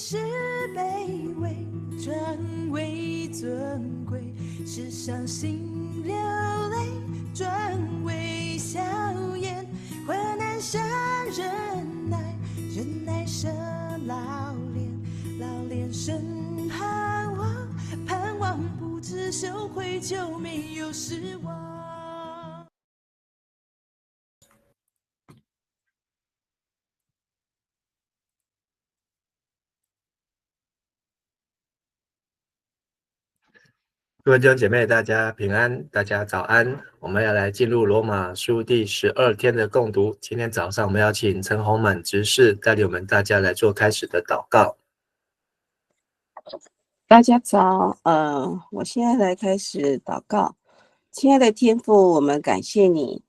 是卑微，转为尊贵，世上心流泪，转为笑颜。患难生忍耐，忍耐生老练，老练生盼望，盼望不知羞愧，就没有失望。各位弟兄姐妹，大家平安，大家早安。我们要来进入罗马书第12天的共读。今天早上我们要请陈宏满执事带领我们大家来做开始的祷告。大家早，我现在来开始祷告。亲爱的天父，我们感谢你，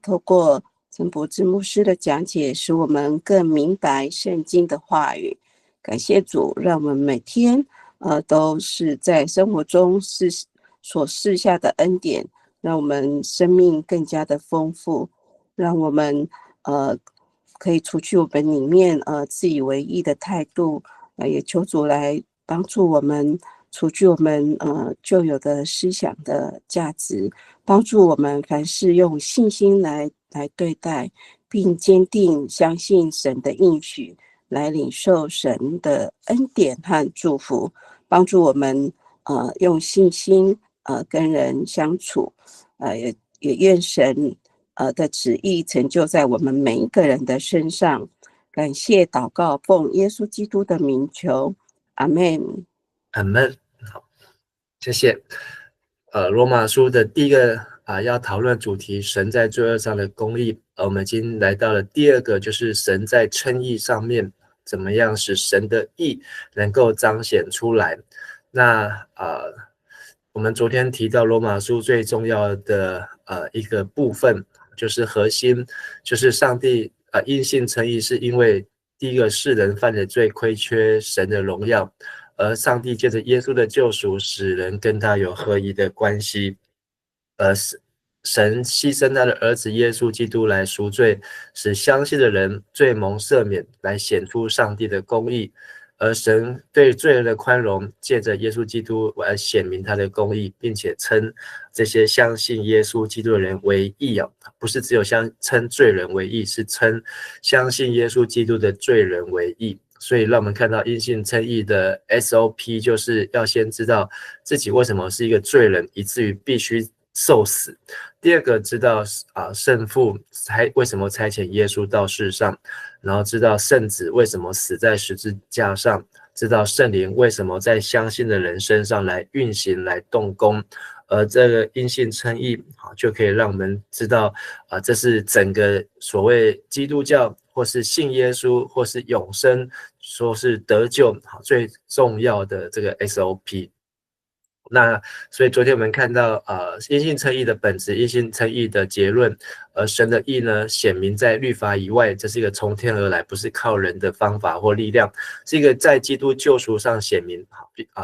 透过陈柏芝牧师的讲解，使我们更明白圣经的话语。感谢主，让我们每天都是在生活中所赐下的恩典，让我们生命更加的丰富，让我们可以除去我们里面自以为意的态度，也求主来帮助我们除去我们旧有的思想的价值，帮助我们凡事用信心来对待，并坚定相信神的应许，来领受神的恩典和祝福，帮助我们用信心跟人相处，也愿神的旨意成就在我们每一个人的身上。感谢祷告，奉耶稣基督的名求，阿们。阿们。好，谢谢。罗马书的第一个要讨论主题，神在罪恶上的公义。我们已经来到了第二个，就是神在称义上面怎么样使神的义能够彰显出来。那我们昨天提到罗马书最重要的一个部分，就是核心，就是上帝因信称义，是因为第一个世人犯了罪，亏缺神的荣耀，而上帝借着耶稣的救赎，使人跟他有合一的关系，神牺牲他的儿子耶稣基督来赎罪，使相信的人罪蒙赦免，来显出上帝的公义。而神对罪人的宽容，借着耶稣基督来显明他的公义，并且称这些相信耶稣基督的人为义不是只有称罪人为义，是称相信耶稣基督的罪人为义。所以让我们看到因信称义的 SOP， 就是要先知道自己为什么是一个罪人，以至于必须受死。第二个，知道圣父为什么差遣耶稣到世上，然后知道圣子为什么死在十字架上，知道圣灵为什么在相信的人身上来运行来动工。而这个因信称义就可以让我们知道这是整个所谓基督教或是信耶稣或是永生说是得救最重要的这个 SOP。那所以昨天我们看到因信称义的本质，因信称义的结论，而神的义呢显明在律法以外，这是一个从天而来，不是靠人的方法或力量，是一个在基督救赎上显明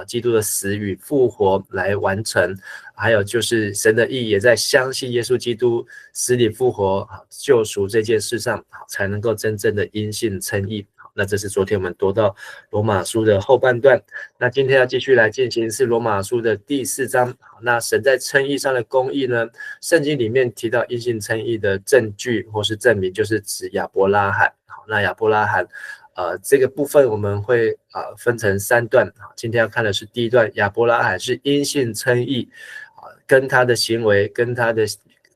基督的死与复活来完成。还有就是神的义也在相信耶稣基督死里复活救赎这件事上才能够真正的因信称义。那这是昨天我们读到罗马书的后半段。那今天要继续来进行是罗马书的第4章。那神在称义上的公义呢，圣经里面提到因信称义的证据或是证明，就是指亚伯拉罕。那亚伯拉罕这个部分我们会分成3段。今天要看的是第一段，亚伯拉罕是因信称义，跟他的行为跟他的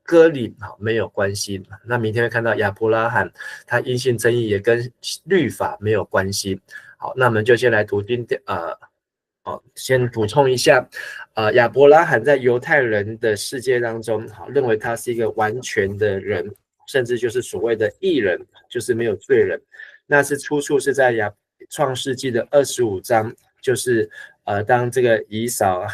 割礼没有关系。那明天会看到亚伯拉罕他因信称义也跟律法没有关系。好，那我们就先来读先补充一下亚伯拉罕在犹太人的世界当中认为他是一个完全的人，甚至就是所谓的义人，就是没有罪人。那是出处是在创世纪的25章，就是当这个以扫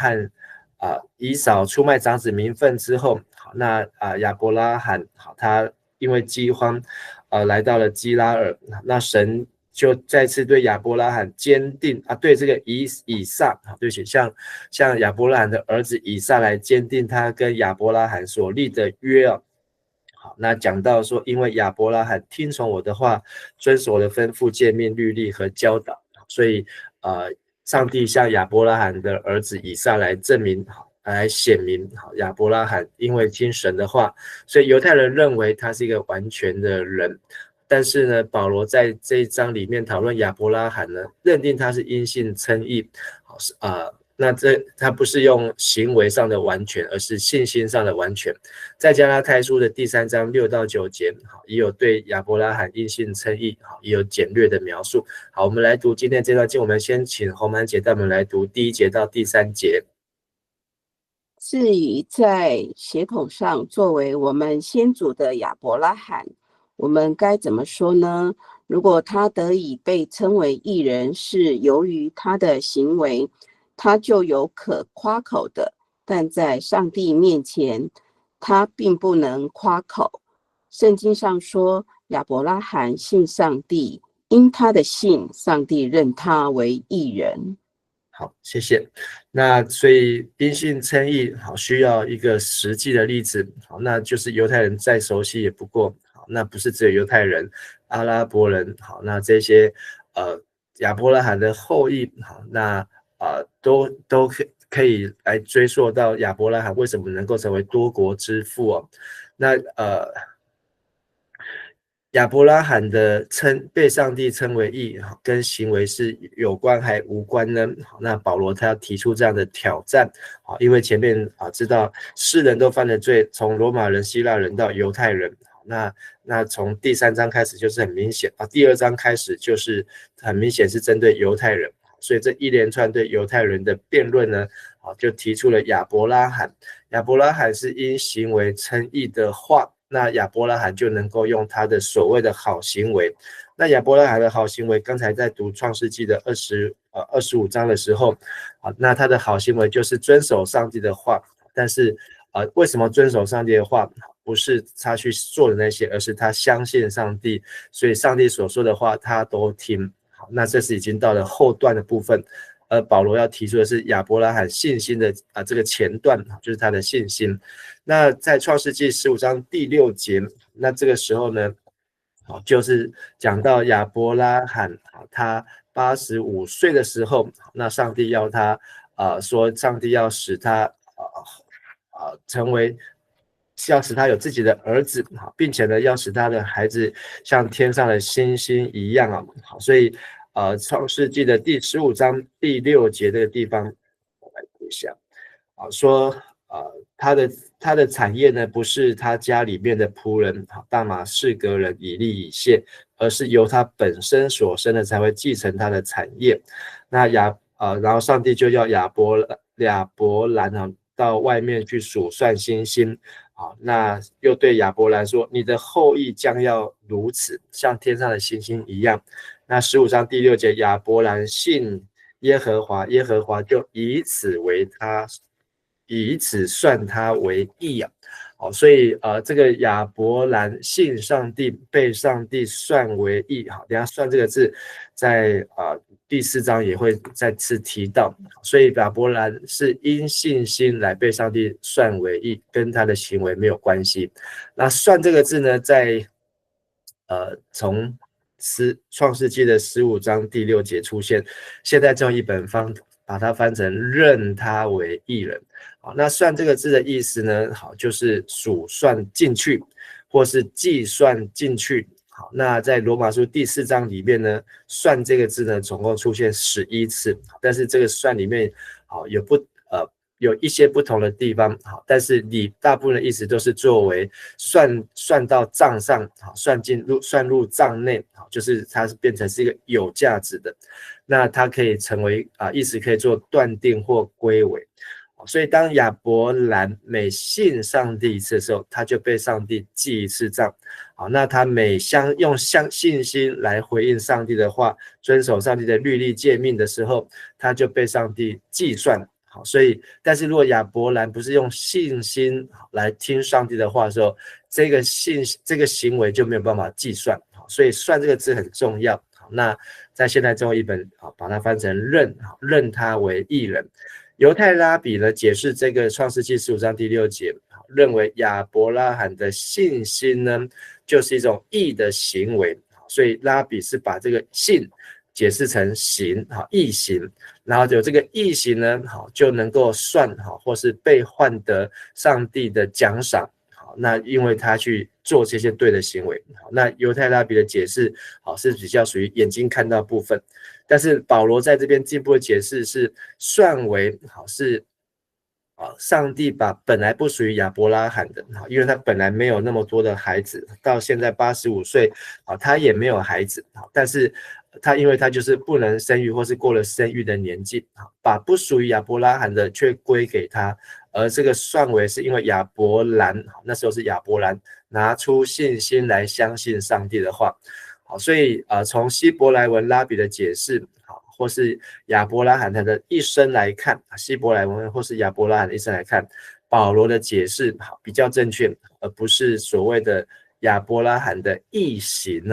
出卖长子名分之后，那亚伯拉罕他因为饥荒来到了基拉尔，那神就再次对亚伯拉罕坚定对这个以撒对不起，像亚伯拉罕的儿子以撒来坚定他跟亚伯拉罕所立的约好，那讲到说，因为亚伯拉罕听从我的话，遵守我的吩咐、诫命、律例和教导，所以上帝向亚伯拉罕的儿子以撒来证明，来显明，亚伯拉罕因为听神的话，所以犹太人认为他是一个完全的人。但是呢，保罗在这一章里面讨论亚伯拉罕呢，认定他是因信称义，那他不是用行为上的完全，而是信心上的完全。在加拉太书的第3章6到9节，也有对亚伯拉罕因信称义，也有简略的描述。好，我们来读今天这段经，我们先请洪曼姐带我们来读第1节到第3节。至于在血统上作为我们先祖的亚伯拉罕，我们该怎么说呢？如果他得以被称为义人，是由于他的行为，他就有可夸口的，但在上帝面前，他并不能夸口。圣经上说，亚伯拉罕信上帝，因他的信，上帝认他为义人。好，谢谢。那所以因信称义，好，需要一个实际的例子，好，那就是犹太人再熟悉也不过，好，那不是只有犹太人，阿拉伯人，好，那这些亚伯拉罕的后裔，好，那都可以来追溯到亚伯拉罕为什么能够成为多国之父哦。那亚伯拉罕的被上帝称为义，跟行为是有关还无关呢？那保罗他要提出这样的挑战，因为前面知道世人都犯了罪，从罗马人、希腊人到犹太人，那从第3章开始就是很明显，第2章开始就是很明显是针对犹太人，所以这一连串对犹太人的辩论呢，就提出了亚伯拉罕。亚伯拉罕是因行为称义的话，那亚伯拉罕就能够用他的所谓的好行为。那亚伯拉罕的好行为，刚才在读创世纪的25章的时候，那他的好行为就是遵守上帝的话。但是为什么遵守上帝的话？不是他去做的那些，而是他相信上帝，所以上帝所说的话他都听。好，那这是已经到了后段的部分。保罗要提出的是亚伯拉罕信心的这个前段，就是他的信心。那在创世纪15章第6节，那这个时候呢，就是讲到亚伯拉罕他85岁的时候，那上帝要他说上帝要使他要使他有自己的儿子，并且呢要使他的孩子像天上的星星一样啊。所以创世纪的第15章第6节这个地方，我来读一下说他的产业呢，不是他家里面的仆人大马士革人以利以谢，而是由他本身所生的才会继承他的产业。那然后上帝就要亚伯兰到外面去数算星星。那又对亚伯兰说，你的后裔将要如此，像天上的星星一样。那15章第6节，亚伯兰信耶和华，耶和华就以此算他为义啊。所以这个亚伯兰信上帝，被上帝算为义。等一下算这个字在第4章也会再次提到。所以亚伯兰是因信心来被上帝算为义，跟他的行为没有关系。那算这个字呢，在从创世纪的15章第6节出现，现在这一本把它翻成认他为义人。那算这个字的意思呢，就是数算进去，或是计算进去。好，那在罗马书第4章里面呢，算这个字呢，总共出现11次，但是这个算里面有一些不同的地方，但是大部分的意思都是作为算到账上，算入账内，就是它变成是一个有价值的。那它可以成为意思可以做断定或归为。所以当亚伯兰每信上帝一次的时候，他就被上帝记一次账。那他每用信心来回应上帝的话，遵守上帝的律例诫命的时候，他就被上帝计算。所以但是如果亚伯兰不是用信心来听上帝的话的时候，这个行为就没有办法计算。所以算这个字很重要。那在现代中译本把它翻成认他为义人。犹太拉比呢解释这个创世纪15章第6节，认为亚伯拉罕的信心呢，就是一种义的行为，所以拉比是把这个信解释成行，义行，然后有这个义行呢，就能够算或是被换得上帝的奖赏。那因为他去做这些对的行为，那犹太拉比的解释是比较属于眼睛看到部分，但是保罗在这边进一步的解释是算为是上帝把本来不属于亚伯拉罕的，因为他本来没有那么多的孩子，到现在85岁，他也没有孩子，但是他因为他就是不能生育或是过了生育的年纪，把不属于亚伯拉罕的却归给他，而这个算为是因为亚伯兰，那时候是亚伯兰拿出信心来相信上帝的话，所以从希伯来文拉比的解释，或是亚伯拉罕他的一生来看，希伯来文或是亚伯拉罕的一生来看，保罗的解释比较正确，而不是所谓的亚伯拉罕的义行，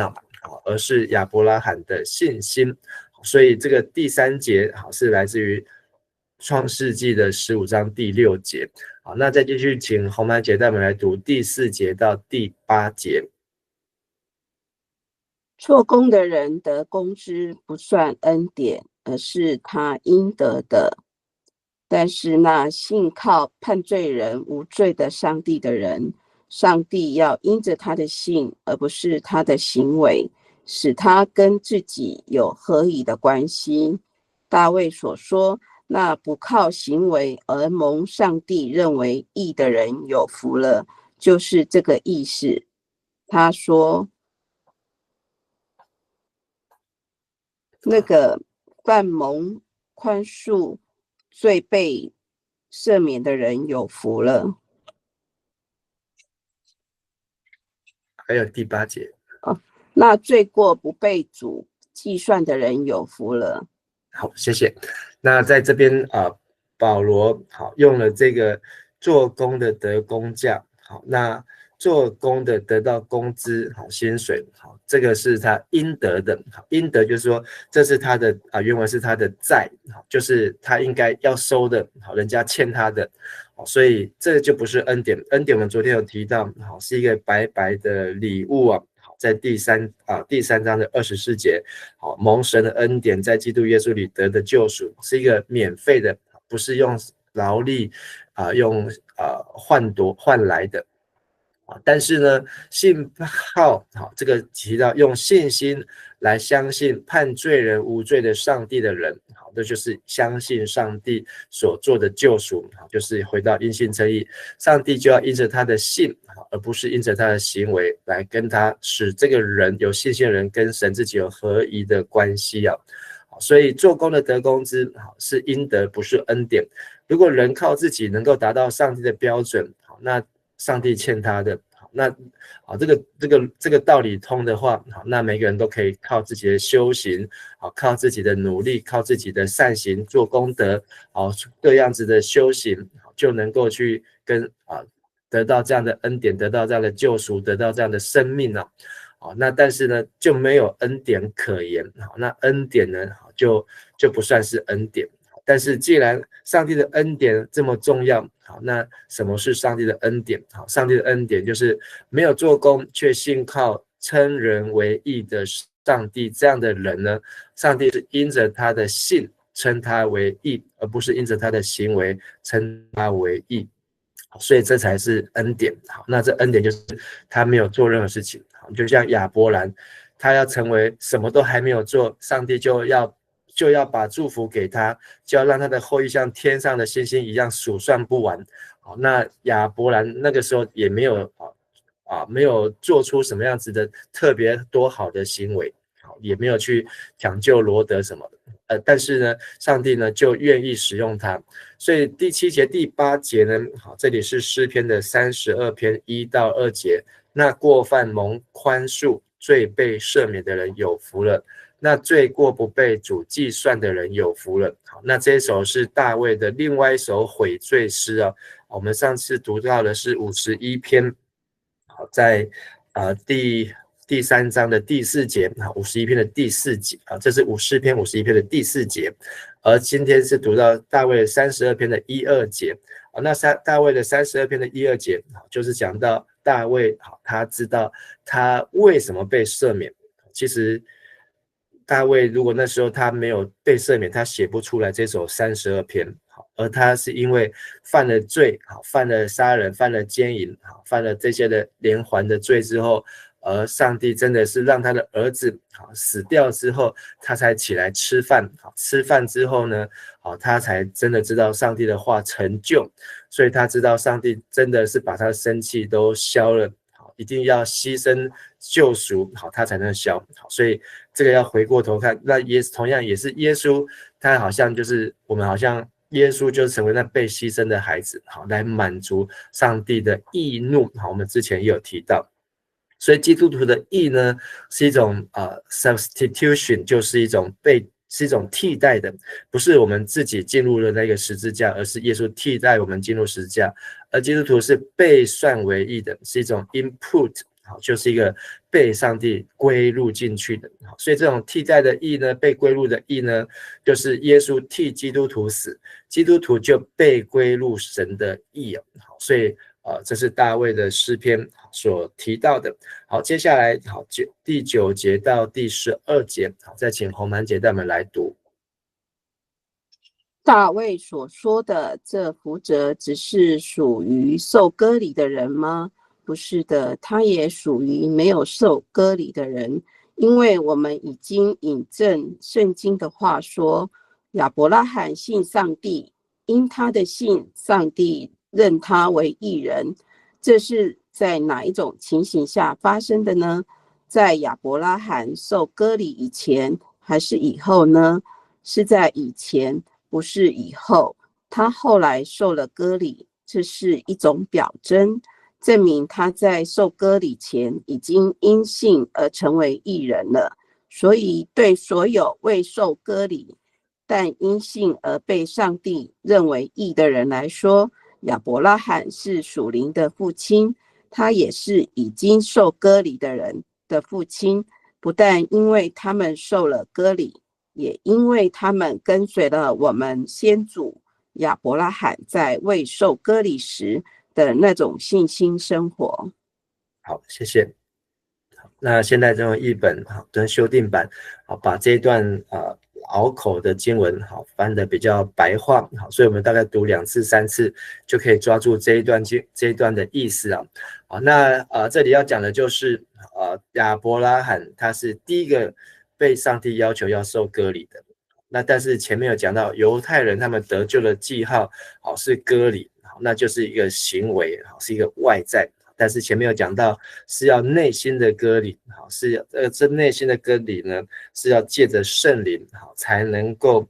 而是亚伯拉罕的信心。所以这个第3节是来自于创世纪的15章第6节。好，那再继续请洪曼姐带我们来读第4节到第8节。做工的人得工资不算恩典，而是他应得的。但是那信靠判罪人无罪的上帝的人，上帝要因着他的信，而不是他的行为，使他跟自己有合宜的关系。大卫所说，那不靠行为而蒙上帝认为义的人有福了，就是这个意思。他说那个犯蒙宽恕罪被赦免的人有福了。还有第8节，那罪过不被主计算的人有福了。好，谢谢。那在这边保罗用了这个做工的得工价，那做工的得到工资，薪水，这个是他应得的，应得就是说这是他的原文是他的债，就是他应该要收的，人家欠他的，所以这就不是恩典。恩典我们昨天有提到，是一个白白的礼物在第三章的24节，蒙神的恩典在基督耶稣里得的救赎，是一个免费的，不是用劳力用换来的。但是呢，信靠这个提到用信心来相信判罪人无罪的上帝的人，这就是相信上帝所做的救赎，就是回到因信称义，上帝就要因着他的信，而不是因着他的行为来跟他使这个人有信心的人跟神自己有合宜的关系所以做工的得工资是应得，不是恩典。如果人靠自己能够达到上帝的标准，那上帝欠他的，那这个道理通的话，那每个人都可以靠自己的修行，靠自己的努力，靠自己的善行做功德，各样子的修行，就能够去跟得到这样的恩典，得到这样的救赎，得到这样的生命那但是呢就没有恩典可言，那恩典呢就不算是恩典。但是既然上帝的恩典这么重要，那什么是上帝的恩典？上帝的恩典就是没有做工却信靠称人为义的上帝，这样的人呢，上帝是因着他的信称他为义，而不是因着他的行为称他为义，所以这才是恩典。那这恩典就是他没有做任何事情，就像亚伯兰，他要成为什么都还没有做，上帝就要把祝福给他，就要让他的后裔像天上的星星一样数算不完。那亚伯兰那个时候也没有做出什么样子的特别多好的行为，也没有去抢救罗德什么的，但是呢，上帝呢就愿意使用他。所以第7节、第8节呢，这里是诗篇的32篇1到2节，那过犯蒙宽恕、罪被赦免的人有福了。那罪过不被主计算的人有福了。好，那这一首是大卫的另外一首悔罪诗我们上次读到的是51篇，好，在第3章的第4节，51篇的第4节这是诗篇51篇的第4节。而今天是读到大卫32篇的1、2节。那大卫的32篇的1、2节，就是讲到大卫他知道他为什么被赦免。其实大卫如果那时候他没有被赦免，他写不出来这首32篇。而他是因为犯了罪，犯了杀人，犯了奸淫，犯了这些的连环的罪之后，而上帝真的是让他的儿子死掉之后，他才起来吃饭。吃饭之后呢，他才真的知道上帝的话成就，所以他知道上帝真的是把他的生气都消了，一定要牺牲救赎，他才能消。所以这个要回过头看，那同样也是耶稣，他好像就是我们好像耶稣就成为那被牺牲的孩子，来满足上帝的义怒。我们之前也有提到。所以基督徒的义呢，是一种substitution， 就是一种替代的，不是我们自己进入了那个十字架，而是耶稣替代我们进入十字架。而基督徒是被算为义的，是一种 input， 就是一个被上帝归入进去的。所以这种替代的义呢，被归入的义呢，就是耶稣替基督徒死，基督徒就被归入神的义。所以这是大卫的诗篇所提到的。好，接下来第9节到第12节，再请洪曼姐带我们来读。大卫所说的这福泽只是属于受割礼的人吗？不是的，他也属于没有受割礼的人，因为我们已经引证圣经的话说，亚伯拉罕信上帝，因他的信，上帝认他为义人。这是在哪一种情形下发生的呢？在亚伯拉罕受割礼以前还是以后呢？是在以前，不是以后。他后来受了割礼，这是一种表征，证明他在受割礼前已经因信而成为义人了。所以对所有未受割礼但因信而被上帝认为义的人来说，亚伯拉罕是属灵的父亲，他也是已经受割礼的人的父亲。不但因为他们受了割礼，也因为他们跟随了我们先祖亚伯拉罕在未受割礼时的那种信心生活。好，谢谢。那现在这种译本跟修订版把这一段拗口的经文翻得比较白话，所以我们大概读2次3次就可以抓住这一段的意思。那这里要讲的就是亚伯拉罕他是第一个被上帝要求要受割礼的。那但是前面有讲到犹太人他们得救的记号是割礼，那就是一个行为，是一个外在。但是前面有讲到是要内心的割礼，这内心的割礼呢，是要借着圣灵才能够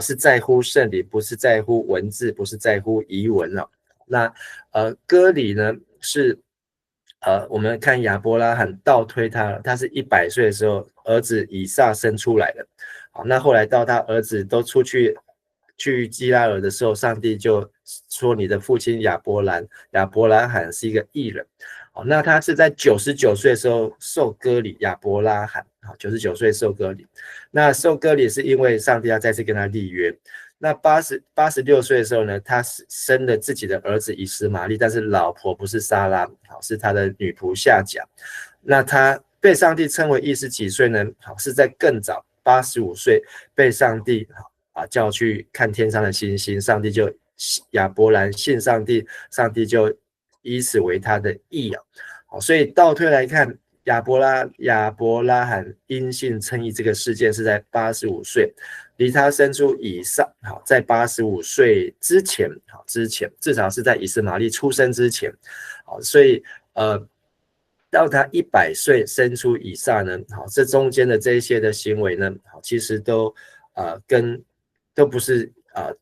是在乎圣灵，不是在乎文字，不是在乎遗文了。那割礼呢是我们看亚伯拉罕倒推他是100岁的时候，儿子以撒生出来的。那后来到他儿子都出去基拉尔的时候，上帝就说你的父亲亚伯拉罕是一个义人。那他是在99岁的时候受割礼，亚伯拉罕99岁受割礼。那受割礼是因为上帝要再次跟他立约。那86岁的时候呢，他生了自己的儿子以实玛利，但是老婆不是撒拉，是他的女仆夏甲。那他被上帝称为义是几岁呢？是在更早85岁被上帝叫去看天上的星星，上帝就亚伯兰信上帝，上帝就以此为他的义。所以倒推来看，亚伯拉罕因信称义这个事件是在85岁，离他生出以撒在85岁之前，至少是在以实玛利出生之前。所以到他100岁生出以撒呢，这中间的这一些的行为呢，其实都不是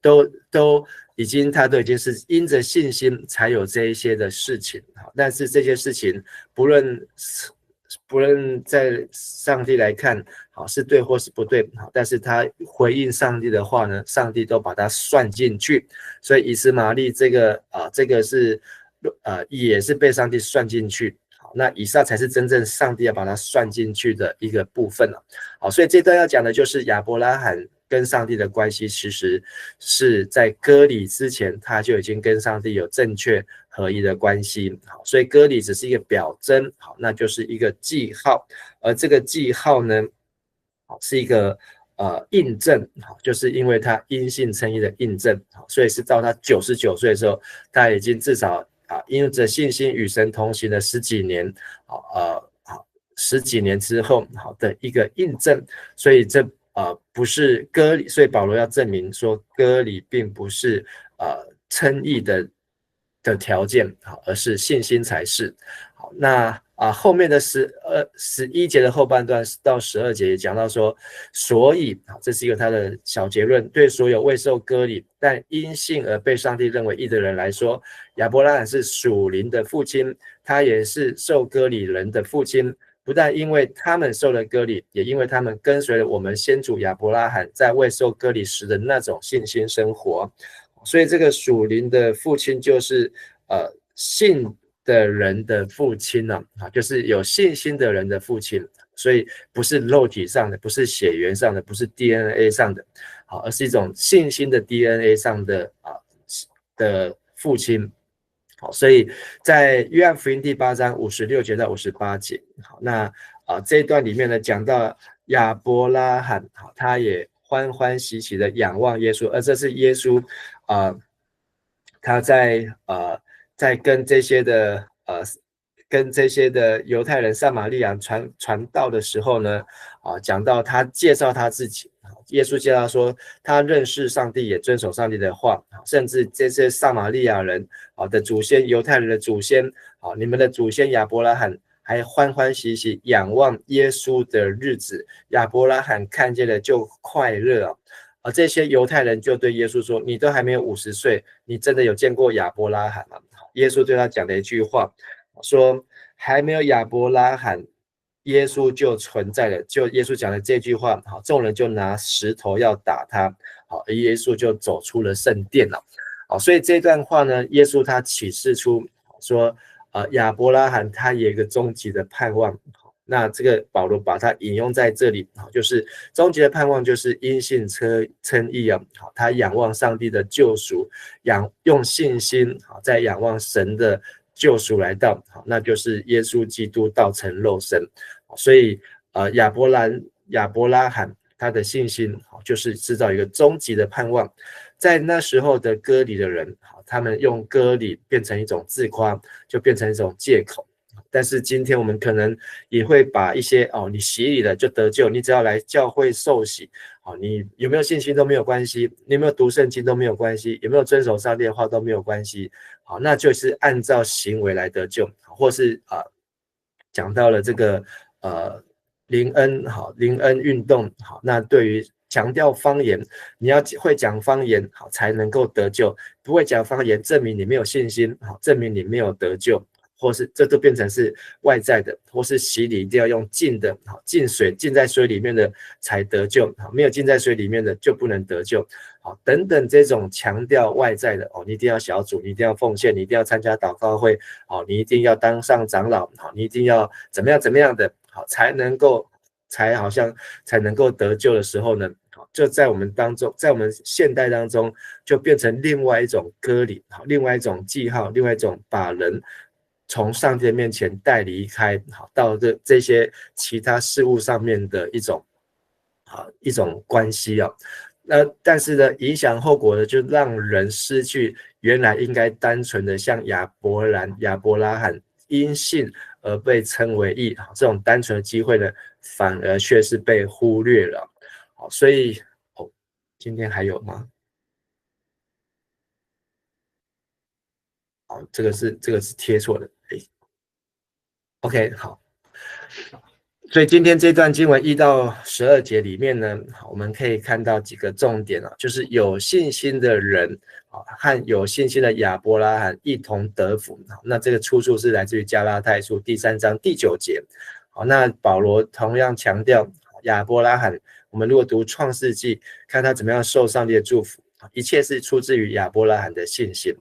都已经是因着信心才有这一些的事情。但是这些事情不论在上帝来看是对或是不对，但是他回应上帝的话呢，上帝都把它算进去。所以以实玛利这个是也是被上帝算进去。那以撒才是真正上帝要把它算进去的一个部分。所以这段要讲的就是亚伯拉罕跟上帝的关系其实是在割礼之前，他就已经跟上帝有正确合一的关系。好，所以割礼只是一个表征，好，那就是一个记号，而这个记号呢，好，是一个印证，好，就是因为他因信称义的印证，好，所以是到他99岁的时候，他已经至少因着信心与神同行了10几年，好，10几年之后，好的一个印证，所以这不是割礼，所以保罗要证明说割礼并不是称义的条件，好，而是信心才是。好，那后面的11节的后半段到12节也讲到说，所以这是一个他的小结论，对所有未受割礼但因信而被上帝认为义的人来说，亚伯拉罕是属灵的父亲，他也是受割礼人的父亲。不但因为他们受了割礼，也因为他们跟随了我们先祖亚伯拉罕在未受割礼时的那种信心生活。所以这个属灵的父亲就是信的人的父亲呢，就是有信心的人的父亲。所以不是肉体上的，不是血缘上的，不是 DNA 上的，而是一种信心的 DNA 上的的父亲。好，所以在约翰福音第8章56节到58节，好，那这一段里面呢，讲到亚伯拉罕，好，他也欢欢喜喜的仰望耶稣，而这是耶稣他在跟这些的犹太人撒玛利亚传道的时候呢，讲到他介绍他自己，耶稣介绍说他认识上帝，也遵守上帝的话，甚至这些撒玛利亚人的祖先，犹太人的祖先，你们的祖先亚伯拉罕还欢欢喜喜仰望耶稣的日子，亚伯拉罕看见了就快乐。这些犹太人就对耶稣说，你都还没有50岁，你真的有见过亚伯拉罕吗？耶稣对他讲了一句话，说还没有亚伯拉罕，耶稣就存在了。就耶稣讲的这句话，好，众人就拿石头要打他，好，耶稣就走出了圣殿了。好，所以这段话呢，耶稣他启示出说，亚伯拉罕他有一个终极的盼望。那这个保罗把它引用在这里，就是终极的盼望就是因信称义啊，他仰望上帝的救赎，用信心在仰望神的救赎来到，那就是耶稣基督道成肉身。所以亚伯拉罕他的信心就是制造一个终极的盼望。在那时候的割礼的人，他们用割礼变成一种自夸，就变成一种借口。但是今天我们可能也会把一些你洗礼了就得救，你只要来教会受洗，你有没有信心都没有关系，你有没有读圣经都没有关系，有没有遵守上帝的话都没有关系，那就是按照行为来得救，或是讲到了这个灵恩运动，那对于强调方言，你要会讲方言才能够得救，不会讲方言证明你没有信心，证明你没有得救。或是这都变成是外在的，或是洗礼一定要用浸的，浸在水里面的才得救，没有浸在水里面的就不能得救，等等这种强调外在的，你一定要小组，你一定要奉献，你一定要参加祷告会，你一定要当上长老，你一定要怎么样的，才能够得救的时候呢，就在我们当中，在我们现代当中，就变成另外一种割礼，另外一种记号，另外一种把人从上帝的面前带离开，到这些其他事物上面的一种关系啊。但是呢，影响后果呢，就让人失去原来应该单纯的像亚伯拉罕因信而被称为义，这种单纯的机会呢，反而却是被忽略了。所以今天还有吗？这个是贴错的。OK， 好。所以今天这段经文1到12节里面呢，我们可以看到几个重点，就是有信心的人和有信心的亚伯拉罕一同得福。那这个出处是来自于加拉太书第3章第9节。那保罗同样强调亚伯拉罕，我们如果读创世纪，看他怎么样受上帝的祝福，一切是出自于亚伯拉罕的信心。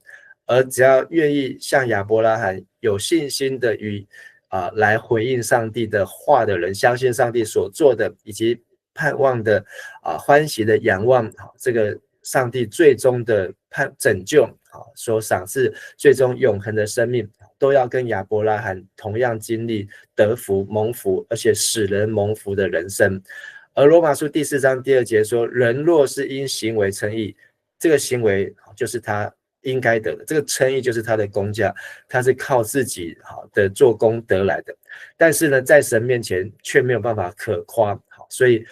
而只要愿意像亚伯拉罕有信心的来回应上帝的话的人，相信上帝所做的以及盼望的欢喜的仰望这个上帝最终的拯救所赏赐最终永恒的生命，都要跟亚伯拉罕同样经历得福蒙福，而且使人蒙福的人生。而罗马书第4章第2节说，人若是因行为称义，这个行为就是他应该得的，这个称义就是他的工价，他是靠自己的做工得来的。但是呢，在神面前却没有办法可夸，所以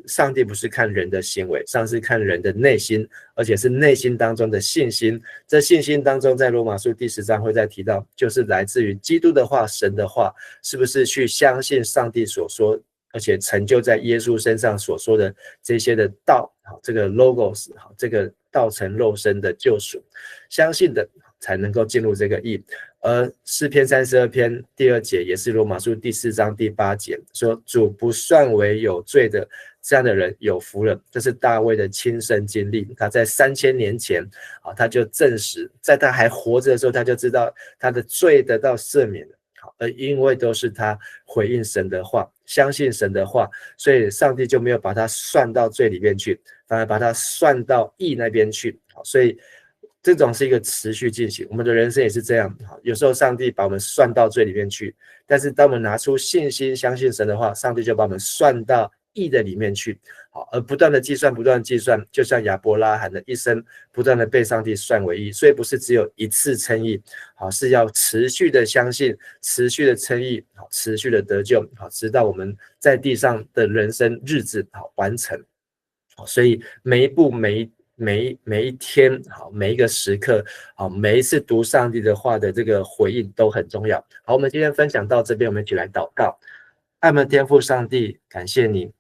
上帝不是看人的行为，上帝是看人的内心，而且是内心当中的信心。这信心当中，在罗马书第10章会再提到，就是来自于基督的话，神的话，是不是去相信上帝所说，而且成就在耶稣身上所说的这些的道，这个 logos， 这个道成肉身的救赎，相信的才能够进入这个义。而诗篇32篇第2节也是罗马书第4章第8节说，主不算为有罪的，这样的人有福了。这是大卫的亲身经历，他在3000年前他就证实，在他还活着的时候，他就知道他的罪得到赦免了。而因为都是他回应神的话，相信神的话，所以上帝就没有把他算到罪里面去，反而把他算到义那边去。所以这种是一个持续进行，我们的人生也是这样。有时候上帝把我们算到罪里面去，但是当我们拿出信心相信神的话，上帝就把我们算到义的里面去，而不断的计算，不断的计算，就像亚伯拉罕的一生不断的被上帝算为义。所以不是只有一次称义，是要持续的相信，持续的称义，持续的得救，直到我们在地上的人生日子完成。所以每一步每一天每一个时刻每一次读上帝的话的这个回应都很重要。好，我们今天分享到这边，我们一起来祷告。爱我们天父上帝，感谢你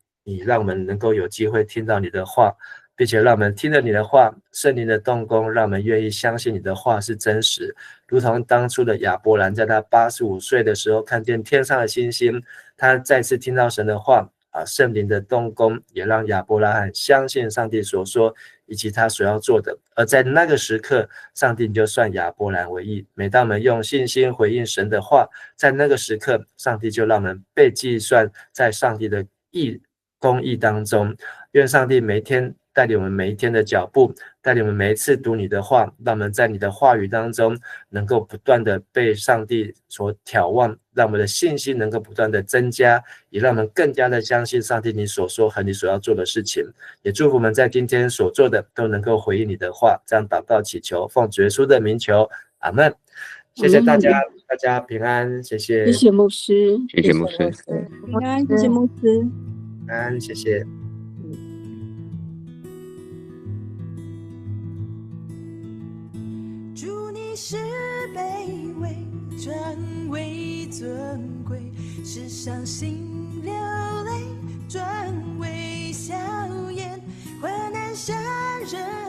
让我们能够有机会听到你的话，并且让我们听了你的话，圣灵的动工，让我们愿意相信你的话是真实，如同当初的亚伯兰在他85岁的时候看见天上的星星，他再次听到神的话圣灵的动工也让亚伯拉罕相信上帝所说以及他所要做的，而在那个时刻上帝就算亚伯兰为义。每当我们用信心回应神的话，在那个时刻上帝就让我们被计算在上帝的公义当中。愿上帝每一天带领我们每一天的脚步，带领我们每一次读你的话，让我们在你的话语当中能够不断的被上帝所眺望，让我们的信心能够不断的增加，也让我们更加的相信上帝你所说和你所要做的事情。也祝福我们在今天所做的都能够回应你的话，这样祷告祈求，奉主耶稣的名求，阿们。谢谢大家，大家平安，谢谢。谢谢牧师，谢谢牧师，平安，谢谢牧师，平安，谢谢。主你是卑微，转为尊贵，是伤心流泪，转为笑颜，患难杀人。